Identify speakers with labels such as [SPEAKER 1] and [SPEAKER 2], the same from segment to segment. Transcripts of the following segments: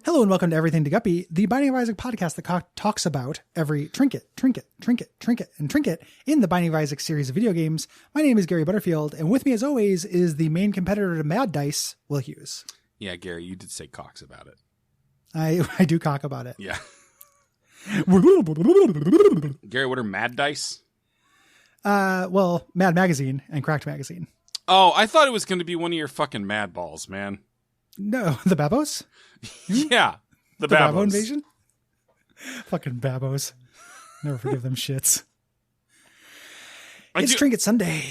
[SPEAKER 1] Hello and welcome to Everything To Guppy, the Binding of Isaac podcast that talks about every trinket in the Binding of Isaac series of video games. My name is Gary Butterfield, and with me as always is the main competitor to Mad Dice, Will Hughes.
[SPEAKER 2] Yeah, Gary, you did say cocks about it.
[SPEAKER 1] I do cock about it.
[SPEAKER 2] Yeah. Gary, what are Mad Dice?
[SPEAKER 1] Well, Mad Magazine and Cracked Magazine.
[SPEAKER 2] Oh, I thought it was going to be one of your fucking Mad Balls, man.
[SPEAKER 1] No, the Babos?
[SPEAKER 2] Yeah, the
[SPEAKER 1] Babo invasion? Fucking Babos. Never forgive them shits. It's Trinket Sunday.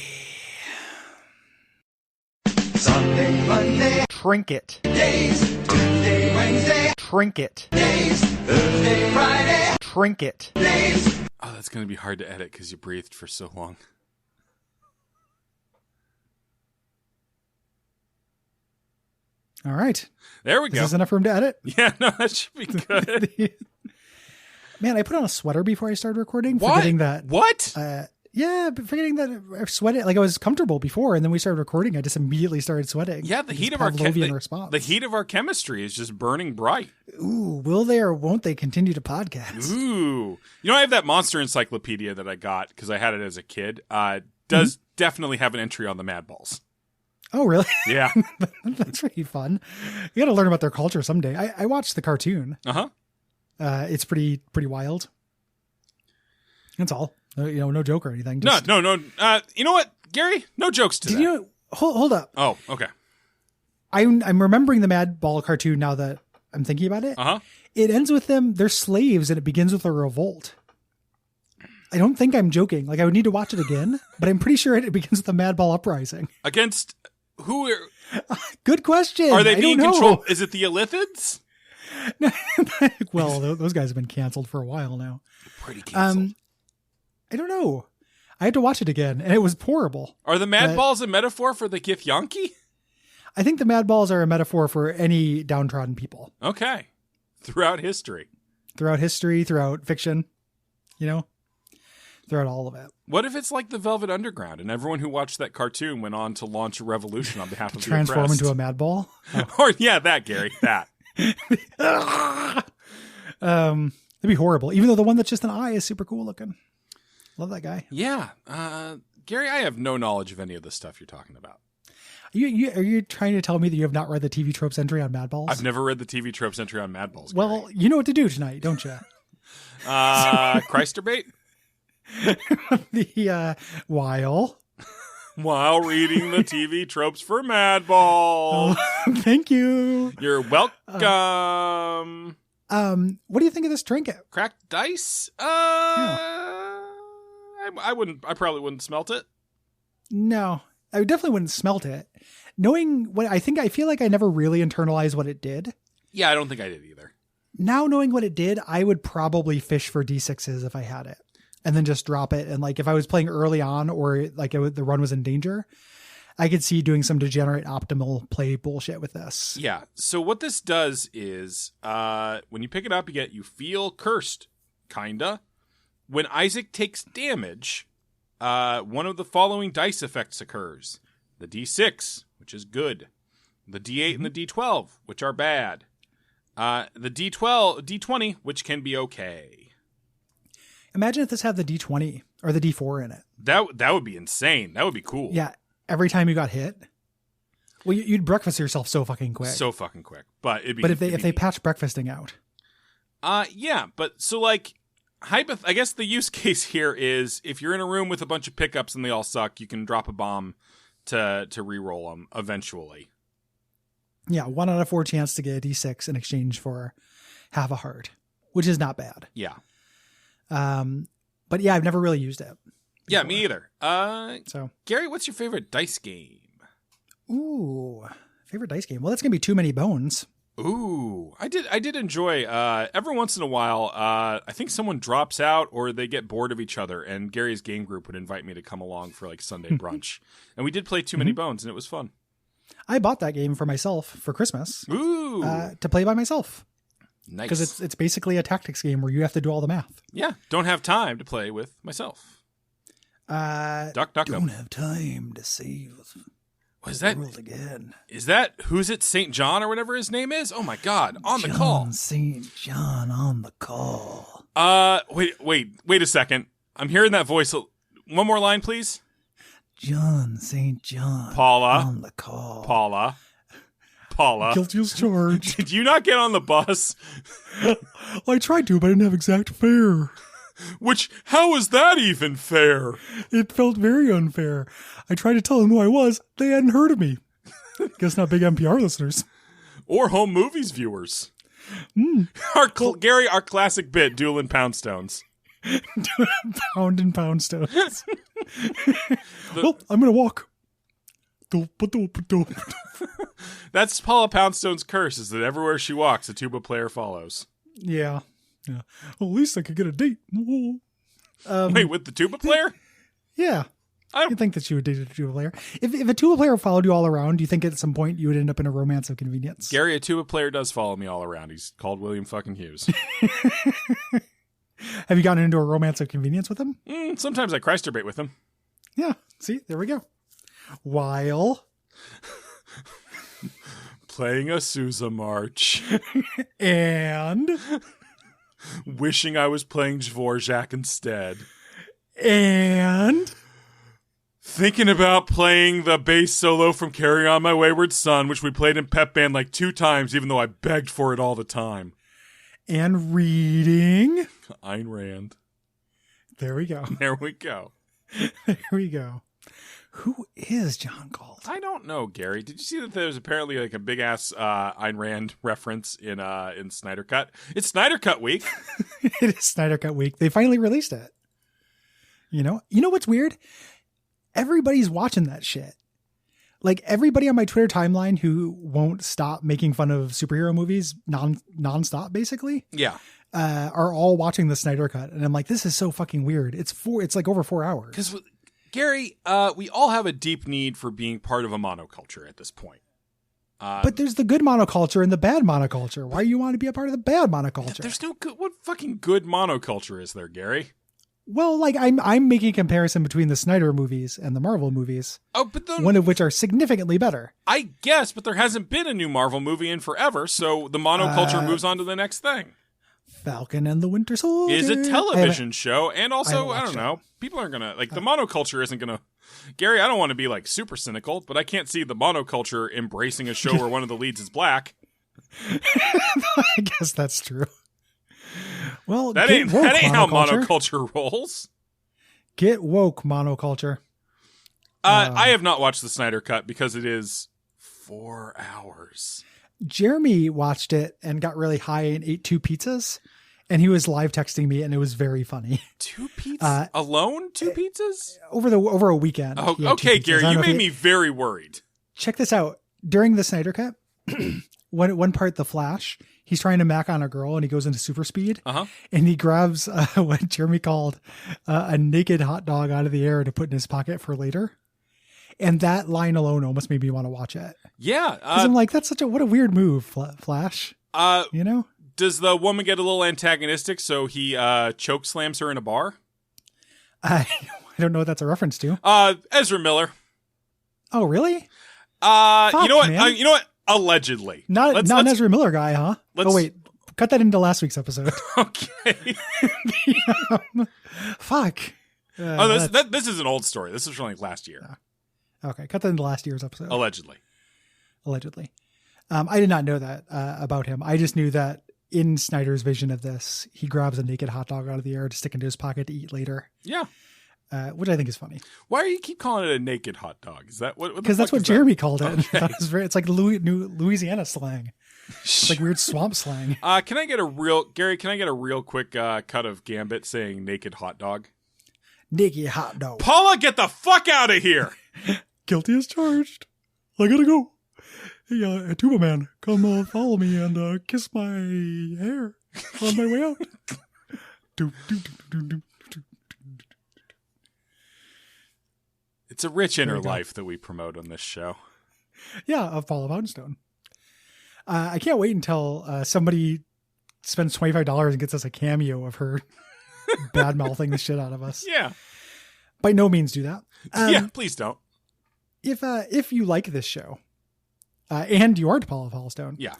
[SPEAKER 3] Sunday, Monday,
[SPEAKER 1] Trinket.
[SPEAKER 3] days, Tuesday, Wednesday,
[SPEAKER 1] Trinket.
[SPEAKER 3] days, Thursday, Friday,
[SPEAKER 1] Trinket.
[SPEAKER 3] days.
[SPEAKER 2] Oh, that's going to be hard to edit because you breathed for so long.
[SPEAKER 1] All right.
[SPEAKER 2] There we go.
[SPEAKER 1] Is this enough room to edit?
[SPEAKER 2] Yeah, no, that should be good.
[SPEAKER 1] Man, I put on a sweater before I started recording.
[SPEAKER 2] What?
[SPEAKER 1] Forgetting that.
[SPEAKER 2] What?
[SPEAKER 1] Yeah, but forgetting that I sweated. Like I was comfortable before, and then we started recording. I just immediately started sweating.
[SPEAKER 2] Yeah, the heat of
[SPEAKER 1] response.
[SPEAKER 2] the heat of our chemistry is just burning bright.
[SPEAKER 1] Ooh, will they or won't they continue to podcast?
[SPEAKER 2] Ooh. You know, I have that monster encyclopedia that I got because I had it as a kid. Does definitely have an entry on the Mad Balls.
[SPEAKER 1] Oh, really?
[SPEAKER 2] Yeah.
[SPEAKER 1] That's pretty fun. You got to learn about their culture someday. I watched the cartoon.
[SPEAKER 2] Uh-huh.
[SPEAKER 1] It's pretty wild. That's all. No joke or anything.
[SPEAKER 2] No. You know what, Gary? No jokes today.
[SPEAKER 1] Did you hold up?
[SPEAKER 2] Oh, okay.
[SPEAKER 1] I'm remembering the Mad Ball cartoon now that I'm thinking about it.
[SPEAKER 2] Uh-huh.
[SPEAKER 1] It ends with them, they're slaves, and it begins with a revolt. I don't think I'm joking. Like, I would need to watch it again, but I'm pretty sure it begins with a Mad Ball uprising.
[SPEAKER 2] Against who?
[SPEAKER 1] Good question.
[SPEAKER 2] Are they being controlled? Is it the Elithids?
[SPEAKER 1] Well, those guys have been canceled for a while now.
[SPEAKER 2] Pretty canceled.
[SPEAKER 1] I don't know. I had to watch it again, and it was horrible.
[SPEAKER 2] Are the Mad Balls a metaphor for the Githyanki?
[SPEAKER 1] I think the Mad Balls are a metaphor for any downtrodden people.
[SPEAKER 2] Okay. Throughout history.
[SPEAKER 1] Throughout fiction, throughout all of it.
[SPEAKER 2] What if it's like the Velvet Underground and everyone who watched that cartoon went on to launch a revolution on behalf of the oppressed?
[SPEAKER 1] Transform into a Mad Ball? Oh.
[SPEAKER 2] Or, yeah, that, Gary, that.
[SPEAKER 1] It'd be horrible. Even though the one that's just an eye is super cool looking. Love that guy.
[SPEAKER 2] Yeah. Gary, I have no knowledge of any of the stuff you're talking about.
[SPEAKER 1] Are you trying to tell me that you have not read the TV Tropes entry on Mad Balls?
[SPEAKER 2] I've never read the TV Tropes entry on Mad Balls.
[SPEAKER 1] Well, you know what to do tonight, don't you?
[SPEAKER 2] Christerbait? While reading the TV Tropes for Mad Balls.
[SPEAKER 1] Oh, thank you.
[SPEAKER 2] You're welcome.
[SPEAKER 1] What do you think of this trinket?
[SPEAKER 2] Cracked dice?
[SPEAKER 1] Yeah.
[SPEAKER 2] I probably wouldn't smelt it.
[SPEAKER 1] No, I definitely wouldn't smelt it. Knowing what I feel like I never really internalized what it did.
[SPEAKER 2] Yeah, I don't think I did either.
[SPEAKER 1] Now knowing what it did, I would probably fish for D6s if I had it and then just drop it. And like, if I was playing early on or like the run was in danger, I could see doing some degenerate optimal play bullshit with this.
[SPEAKER 2] Yeah. So what this does is, when you pick it up, you feel cursed, kinda. When Isaac takes damage, one of the following dice effects occurs. The D6, which is good. The D8 and the D12, which are bad. The D20, which can be okay.
[SPEAKER 1] Imagine if this had the D20 or the D4 in it.
[SPEAKER 2] That would be insane. That would be cool.
[SPEAKER 1] Yeah. Every time you got hit. Well, you'd breakfast yourself so fucking quick.
[SPEAKER 2] But it'd be.
[SPEAKER 1] But if they patch breakfasting out.
[SPEAKER 2] Yeah. But so like, I guess the use case here is if you're in a room with a bunch of pickups and they all suck, you can drop a bomb to re-roll them eventually.
[SPEAKER 1] Yeah, 1 out of 4 chance to get a D6 in exchange for half a heart, which is not bad.
[SPEAKER 2] Yeah.
[SPEAKER 1] But yeah, I've never really used it.
[SPEAKER 2] Yeah, me either.
[SPEAKER 1] So
[SPEAKER 2] Gary, what's your favorite dice game?
[SPEAKER 1] Ooh, favorite dice game. Well, that's gonna be Too Many Bones.
[SPEAKER 2] Ooh, I did enjoy. Every once in a while, I think someone drops out or they get bored of each other, and Gary's game group would invite me to come along for like Sunday brunch, and we did play Too Many Bones, and it was fun.
[SPEAKER 1] I bought that game for myself for Christmas.
[SPEAKER 2] Ooh,
[SPEAKER 1] to play by myself.
[SPEAKER 2] Nice,
[SPEAKER 1] because it's basically a tactics game where you have to do all the math.
[SPEAKER 2] Yeah, don't have time to play with myself. Duck.
[SPEAKER 1] Don't have time to save.
[SPEAKER 2] Was that
[SPEAKER 1] World again?
[SPEAKER 2] Is that who's it? St. John or whatever his name is? Oh my God! On the call.
[SPEAKER 1] St. John on the call.
[SPEAKER 2] Wait a second. I'm hearing that voice. One more line, please.
[SPEAKER 1] John St. John.
[SPEAKER 2] Paula.
[SPEAKER 1] On the call.
[SPEAKER 2] Paula.
[SPEAKER 1] Guilty as charged.
[SPEAKER 2] Did you not get on the bus?
[SPEAKER 1] I tried to, but I didn't have exact fare.
[SPEAKER 2] How is that even fair?
[SPEAKER 1] It felt very unfair. I tried to tell them who I was. They hadn't heard of me. Guess not big NPR listeners.
[SPEAKER 2] Or home movies viewers. Gary, our classic bit, dueling poundstones.
[SPEAKER 1] Pound and poundstones. Well, I'm going to walk.
[SPEAKER 2] That's Paula Poundstone's curse, is that everywhere she walks, a tuba player follows.
[SPEAKER 1] Yeah. Well, at least I could get a date.
[SPEAKER 2] Wait, with the tuba player?
[SPEAKER 1] Yeah. I don't think that you would date a tuba player. If a tuba player followed you all around, do you think at some point you would end up in a romance of convenience?
[SPEAKER 2] Gary, a tuba player does follow me all around. He's called William fucking Hughes.
[SPEAKER 1] Have you gotten into a romance of convenience with him?
[SPEAKER 2] Sometimes I Christerbait with him.
[SPEAKER 1] Yeah. See, there we go. While
[SPEAKER 2] playing a Sousa march.
[SPEAKER 1] And
[SPEAKER 2] wishing I was playing Dvorak instead.
[SPEAKER 1] And
[SPEAKER 2] thinking about playing the bass solo from Carry On My Wayward Son, which we played in pep band like 2 times, even though I begged for it all the time.
[SPEAKER 1] And reading
[SPEAKER 2] Ayn Rand.
[SPEAKER 1] There we go.
[SPEAKER 2] There we go.
[SPEAKER 1] There we go. Who is John Galt?
[SPEAKER 2] I don't know, Gary. Did you see that there's apparently like a big ass Ayn Rand reference in Snyder Cut? It's Snyder Cut week.
[SPEAKER 1] It is Snyder Cut week. They finally released it. You know what's weird? Everybody's watching that shit. Like everybody on my Twitter timeline who won't stop making fun of superhero movies nonstop, basically.
[SPEAKER 2] Yeah.
[SPEAKER 1] Are all watching the Snyder Cut. And I'm like, this is so fucking weird. It's like over 4 hours.
[SPEAKER 2] Because Gary, we all have a deep need for being part of a monoculture at this point.
[SPEAKER 1] But there's the good monoculture and the bad monoculture. Why do you want to be a part of the bad monoculture?
[SPEAKER 2] There's no good. What fucking good monoculture is there, Gary?
[SPEAKER 1] Well, like I'm making a comparison between the Snyder movies and the Marvel movies.
[SPEAKER 2] Oh, but
[SPEAKER 1] one of which are significantly better.
[SPEAKER 2] I guess, but there hasn't been a new Marvel movie in forever, so the monoculture moves on to the next thing.
[SPEAKER 1] Falcon and the Winter Soldier
[SPEAKER 2] is a television show, and also I don't know. People aren't gonna like the monoculture isn't gonna. Gary, I don't want to be like super cynical, but I can't see the monoculture embracing a show where one of the leads is black.
[SPEAKER 1] I guess that's true. Well,
[SPEAKER 2] that ain't how monoculture rolls.
[SPEAKER 1] Get woke, monoculture.
[SPEAKER 2] I have not watched the Snyder Cut because it is 4 hours.
[SPEAKER 1] Jeremy watched it and got really high and ate 2 pizzas, and he was live texting me, and it was very funny.
[SPEAKER 2] 2 pizzas alone? 2 pizzas
[SPEAKER 1] over a weekend.
[SPEAKER 2] Oh, okay, Gary, you made me very worried.
[SPEAKER 1] Check this out. During the Snyder Cut, one part, the Flash, he's trying to mac on a girl, and he goes into super speed, and he grabs what Jeremy called a naked hot dog out of the air to put in his pocket for later. And that line alone almost made me want to watch it.
[SPEAKER 2] Yeah.
[SPEAKER 1] Because I'm like, that's what a weird move, Flash. You know?
[SPEAKER 2] Does the woman get a little antagonistic so he choke slams her in a bar?
[SPEAKER 1] I don't know what that's a reference to.
[SPEAKER 2] Ezra Miller.
[SPEAKER 1] Oh, really?
[SPEAKER 2] You know what? You know what? Allegedly.
[SPEAKER 1] Not an Ezra Miller guy, huh? Oh, wait. Cut that into last week's episode.
[SPEAKER 2] Okay.
[SPEAKER 1] Fuck.
[SPEAKER 2] This is an old story. This is from like last year.
[SPEAKER 1] Okay. Cut that into last year's episode.
[SPEAKER 2] Allegedly.
[SPEAKER 1] I did not know that about him. I just knew that in Snyder's vision of this, he grabs a naked hot dog out of the air to stick into his pocket to eat later.
[SPEAKER 2] Yeah.
[SPEAKER 1] Which I think is funny.
[SPEAKER 2] Why do you keep calling it a naked hot dog? Is that what?
[SPEAKER 1] Because that's what Jeremy called it.
[SPEAKER 2] Okay.
[SPEAKER 1] It's like Louisiana slang. It's like weird swamp slang.
[SPEAKER 2] Can I get a real quick cut of Gambit saying naked hot dog?
[SPEAKER 1] Naked hot dog.
[SPEAKER 2] Paula, get the fuck out of here!
[SPEAKER 1] Guilty as charged. I gotta go. Hey, tuba man, come follow me and kiss my hair on my way out.
[SPEAKER 2] It's a rich inner life that we promote on this show.
[SPEAKER 1] Yeah, of Paula Poundstone. I can't wait until somebody spends $25 and gets us a cameo of her bad mouthing the shit out of us.
[SPEAKER 2] Yeah.
[SPEAKER 1] By no means do that.
[SPEAKER 2] Yeah, please don't.
[SPEAKER 1] if you like this show, and you aren't Paula Paulstone,
[SPEAKER 2] Yeah.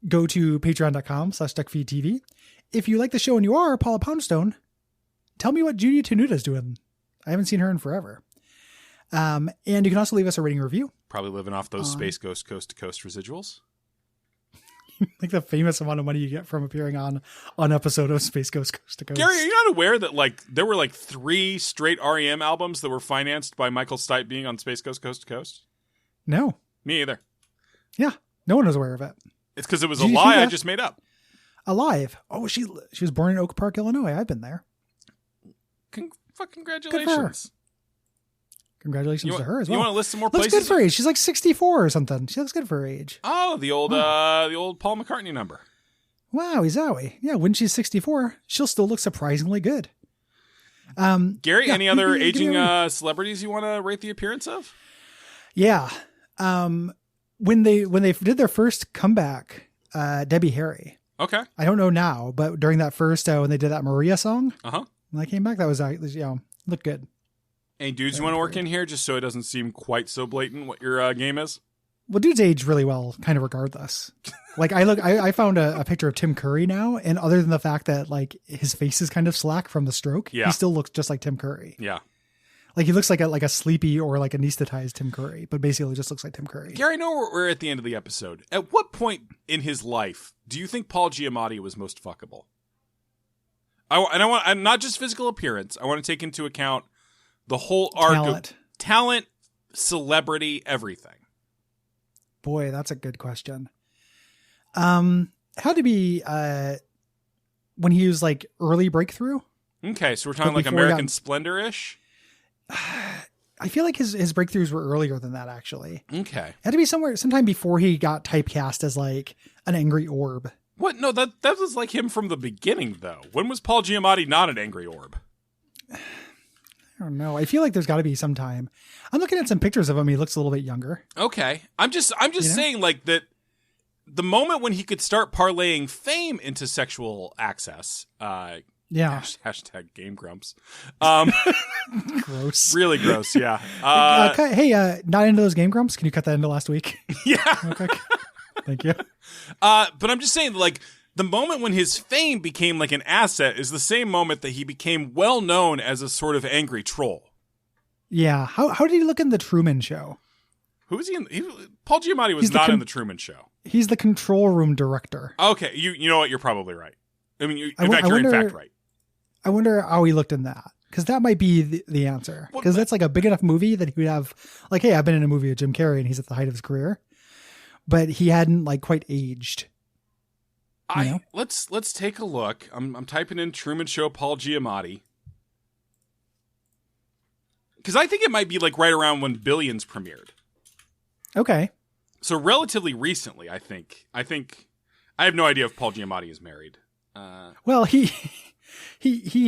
[SPEAKER 1] go to patreon.com/Duckfeed.tv. If you like the show and you are Paula Poundstone, tell me what Judy Tenuta's doing. I haven't seen her in forever. And you can also leave us a rating review.
[SPEAKER 2] Probably living off those Space Ghost Coast to Coast residuals.
[SPEAKER 1] Like the famous amount of money you get from appearing on an episode of Space Ghost Coast to Coast.
[SPEAKER 2] Gary, are you not aware that there were 3 straight REM albums that were financed by Michael Stipe being on Space Ghost Coast to Coast?
[SPEAKER 1] No.
[SPEAKER 2] Me either.
[SPEAKER 1] Yeah. No one was aware of it.
[SPEAKER 2] It's because it was
[SPEAKER 1] Did
[SPEAKER 2] a
[SPEAKER 1] you
[SPEAKER 2] lie
[SPEAKER 1] see
[SPEAKER 2] I
[SPEAKER 1] that?
[SPEAKER 2] just made up.
[SPEAKER 1] Alive. Oh, she was born in Oak Park, Illinois. I've been there.
[SPEAKER 2] Congratulations.
[SPEAKER 1] Congratulations to her as well.
[SPEAKER 2] You want to list some more
[SPEAKER 1] Looks
[SPEAKER 2] places?
[SPEAKER 1] good for her age. She's like 64 or something. She looks good for her age.
[SPEAKER 2] Oh, the old Paul McCartney number.
[SPEAKER 1] Wow, zowie. Yeah, when she's 64, she'll still look surprisingly good.
[SPEAKER 2] Gary,
[SPEAKER 1] yeah,
[SPEAKER 2] any other
[SPEAKER 1] give
[SPEAKER 2] aging
[SPEAKER 1] me a
[SPEAKER 2] celebrities you want to rate the appearance of?
[SPEAKER 1] Yeah. When they did their first comeback, Debbie Harry.
[SPEAKER 2] Okay.
[SPEAKER 1] I don't know now, but during that first when they did that Maria song,
[SPEAKER 2] Uh-huh.
[SPEAKER 1] when I came back, that was looked good.
[SPEAKER 2] Hey, dudes, you want to work in here just so it doesn't seem quite so blatant what your game is?
[SPEAKER 1] Well, dude's aged really well, kind of regardless. Like I found a picture of Tim Curry now, and other than the fact that like his face is kind of slack from the stroke,
[SPEAKER 2] Yeah.
[SPEAKER 1] he still looks just like Tim Curry.
[SPEAKER 2] Yeah.
[SPEAKER 1] Like he looks like a sleepy or like anesthetized Tim Curry, but basically just looks like Tim Curry.
[SPEAKER 2] Gary, I know we're at the end of the episode. At what point in his life do you think Paul Giamatti was most fuckable? And not just physical appearance. I want to take into account the whole arc of talent, celebrity, everything.
[SPEAKER 1] Boy, that's a good question. How to be when he was like early breakthrough?
[SPEAKER 2] Okay, so we're talking
[SPEAKER 1] But
[SPEAKER 2] like
[SPEAKER 1] before he
[SPEAKER 2] American
[SPEAKER 1] got-
[SPEAKER 2] Splendor-ish?
[SPEAKER 1] I feel like his breakthroughs were earlier than that, actually.
[SPEAKER 2] Okay.
[SPEAKER 1] It had to be sometime before he got typecast as like an angry orb.
[SPEAKER 2] What? No, that was like him from the beginning, though. When was Paul Giamatti not an angry orb?
[SPEAKER 1] I don't know. I feel like there's got to be some time. I'm looking at some pictures of him. He looks a little bit younger.
[SPEAKER 2] Okay. I'm just saying like that the moment when he could start parlaying fame into sexual access,
[SPEAKER 1] Yeah.
[SPEAKER 2] hashtag Game Grumps.
[SPEAKER 1] Gross.
[SPEAKER 2] Really gross, yeah.
[SPEAKER 1] Hey, not into those Game Grumps? Can you cut that into last week?
[SPEAKER 2] Yeah.
[SPEAKER 1] Real quick? Thank you.
[SPEAKER 2] But I'm just saying, like, the moment when his fame became like an asset is the same moment that he became well known as a sort of angry troll.
[SPEAKER 1] Yeah. How did he look in the Truman Show?
[SPEAKER 2] Who was he in? Paul Giamatti was not in the Truman Show.
[SPEAKER 1] He's the control room director.
[SPEAKER 2] Okay, you know what? You're probably right. I mean, you're
[SPEAKER 1] wonder-
[SPEAKER 2] in fact right.
[SPEAKER 1] I wonder how he looked in that. Because that might be the answer. Because that's like a big enough movie that he would have, like, hey, I've been in a movie with Jim Carrey and he's at the height of his career. But he hadn't like quite aged. You know?
[SPEAKER 2] Let's take a look. I'm typing in Truman Show Paul Giamatti. Because I think it might be like right around when Billions premiered.
[SPEAKER 1] Okay.
[SPEAKER 2] So relatively recently, I think. I have no idea if Paul Giamatti is married.
[SPEAKER 1] Well, he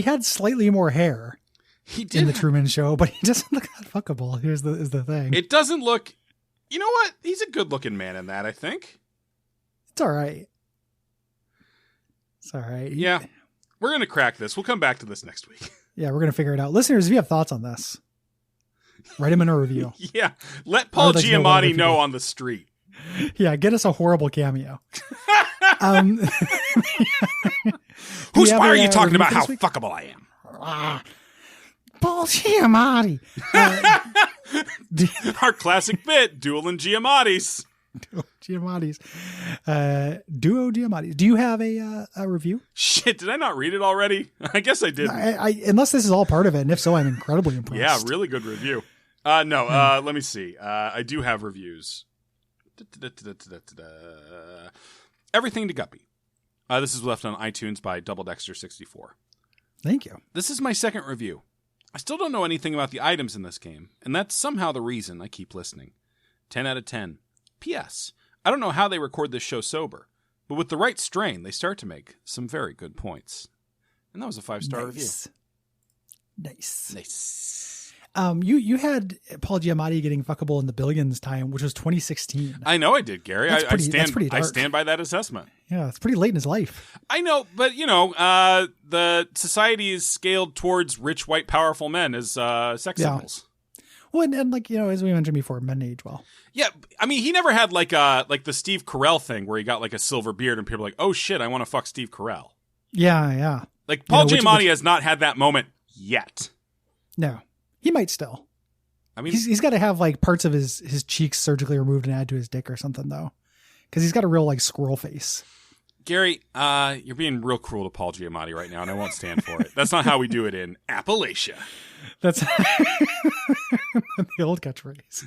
[SPEAKER 1] had slightly more hair
[SPEAKER 2] He did
[SPEAKER 1] in the Truman Show, but he doesn't look that fuckable. Is the thing.
[SPEAKER 2] It doesn't look. You know what? He's a good-looking man in that, I think.
[SPEAKER 1] It's all right. It's all right.
[SPEAKER 2] Yeah. We're going to crack this. We'll come back to this next week.
[SPEAKER 1] Yeah, we're going to figure it out. Listeners, if you have thoughts on this, write them in a review.
[SPEAKER 2] Yeah. Let Paul
[SPEAKER 1] like to know what other
[SPEAKER 2] Giamatti know
[SPEAKER 1] people-
[SPEAKER 2] on the street.
[SPEAKER 1] Yeah, get us a horrible cameo.
[SPEAKER 2] Whose
[SPEAKER 1] have
[SPEAKER 2] why
[SPEAKER 1] a,
[SPEAKER 2] are you talking
[SPEAKER 1] review
[SPEAKER 2] about
[SPEAKER 1] for
[SPEAKER 2] how
[SPEAKER 1] this week?
[SPEAKER 2] fuckable I am?
[SPEAKER 1] Paul Giamatti.
[SPEAKER 2] Our classic bit, dueling Giamattis.
[SPEAKER 1] Giamatti's. Duo Giamatti's. Do you have a review?
[SPEAKER 2] Shit, did I not read it already? I guess I didn't.
[SPEAKER 1] Unless this is all part of it, and if so, I'm incredibly
[SPEAKER 2] Yeah,
[SPEAKER 1] impressed.
[SPEAKER 2] really good review. No, let me see. I do have reviews. Everything to Guppy. This is left on iTunes by Double Dexter 64.
[SPEAKER 1] Thank you.
[SPEAKER 2] This is my second review. I still don't know anything about the items in this game, and that's somehow the reason I keep listening. 10 out of 10. P.S. I don't know how they record this show sober, but with the right strain, they start to make some very good points. And that was a 5-star review.
[SPEAKER 1] Nice. You had Paul Giamatti getting fuckable in the Billions time, which was 2016.
[SPEAKER 2] I know I did, Gary.
[SPEAKER 1] That's pretty
[SPEAKER 2] I
[SPEAKER 1] dark.
[SPEAKER 2] stand by that assessment.
[SPEAKER 1] Yeah, it's pretty late in his life.
[SPEAKER 2] I know, but the society is scaled towards rich, white, powerful men as sex
[SPEAKER 1] Yeah.
[SPEAKER 2] symbols.
[SPEAKER 1] Well, and like, you know, as we mentioned before, men age well.
[SPEAKER 2] Yeah, I mean, he never had like the Steve Carell thing where he got like a silver beard and people are like, oh shit, I want to fuck Steve Carell.
[SPEAKER 1] Yeah.
[SPEAKER 2] Like Paul Giamatti has not had that moment yet.
[SPEAKER 1] No, he might still.
[SPEAKER 2] I mean,
[SPEAKER 1] he's got to have like parts of his cheeks surgically removed and add to his dick or something though, because he's got a real like squirrel face.
[SPEAKER 2] Gary, you're being real cruel to Paul Giamatti right now, and I won't stand for it. That's not how we do it in Appalachia.
[SPEAKER 1] That's the old catchphrase.